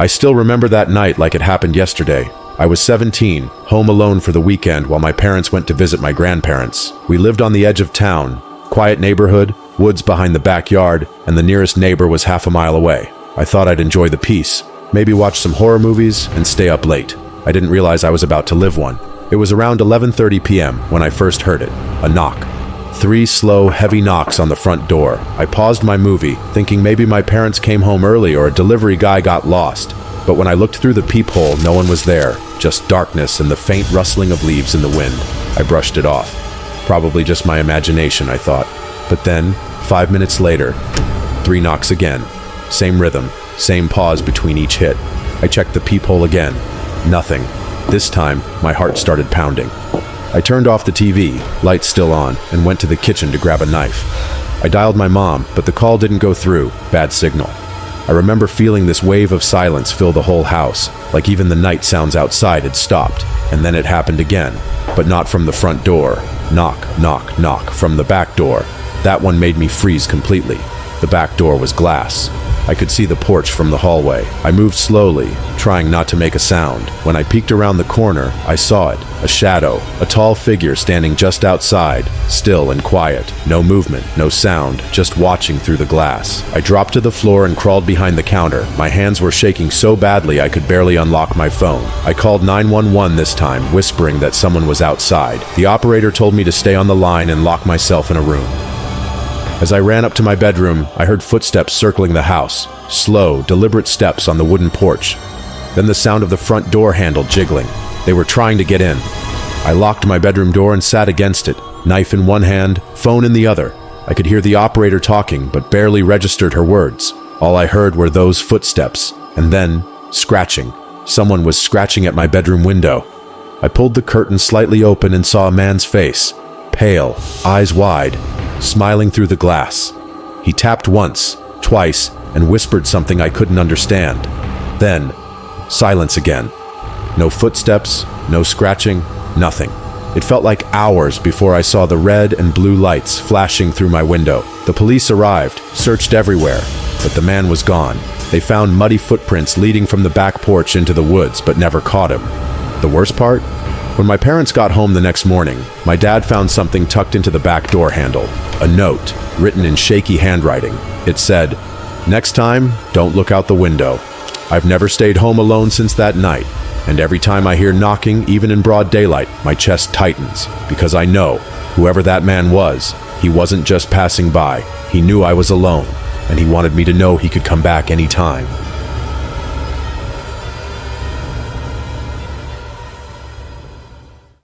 I still remember that night like it happened yesterday. I was 17, home alone for the weekend while my parents went to visit my grandparents. We lived on the edge of town, quiet neighborhood, woods behind the backyard, and the nearest neighbor was half a mile away. I thought I'd enjoy the peace, maybe watch some horror movies and stay up late. I didn't realize I was about to live one. It was around 11:30 p.m. when I first heard it, a knock. 3 slow, heavy knocks on the front door. I paused my movie, thinking maybe my parents came home early or a delivery guy got lost. But when I looked through the peephole, no one was there, just darkness and the faint rustling of leaves in the wind. I brushed it off. Probably just my imagination, I thought. But then, 5 minutes later, 3 knocks again. Same rhythm, same pause between each hit. I checked the peephole again. Nothing. This time, my heart started pounding. I turned off the TV, lights still on, and went to the kitchen to grab a knife. I dialed my mom, but the call didn't go through. Bad signal. I remember feeling this wave of silence fill the whole house, like even the night sounds outside had stopped. And then it happened again, but not from the front door. Knock, knock, knock from the back door. That one made me freeze completely. The back door was glass. I could see the porch from the hallway. I moved slowly, trying not to make a sound. When I peeked around the corner, I saw it, a shadow, a tall figure standing just outside, still and quiet. No movement, no sound, just watching through the glass. I dropped to the floor and crawled behind the counter. My hands were shaking so badly I could barely unlock my phone. I called 911 this time, whispering that someone was outside. The operator told me to stay on the line and lock myself in a room. As I ran up to my bedroom, I heard footsteps circling the house. Slow, deliberate steps on the wooden porch. Then the sound of the front door handle jiggling. They were trying to get in. I locked my bedroom door and sat against it, knife in one hand, phone in the other. I could hear the operator talking, but barely registered her words. All I heard were those footsteps, and then scratching. Someone was scratching at my bedroom window. I pulled the curtain slightly open and saw a man's face, pale, eyes wide, smiling through the glass. He tapped once, twice, and whispered something I couldn't understand. Then, silence again. No footsteps, no scratching, nothing. It felt like hours before I saw the red and blue lights flashing through my window. The police arrived, searched everywhere, but the man was gone. They found muddy footprints leading from the back porch into the woods, but never caught him. The worst part? When my parents got home the next morning, my dad found something tucked into the back door handle. A note, written in shaky handwriting. It said, "Next time, don't look out the window. I've never stayed home alone since that night, and every time I hear knocking, even in broad daylight, my chest tightens, because I know, whoever that man was, he wasn't just passing by. He knew I was alone, and he wanted me to know he could come back any time."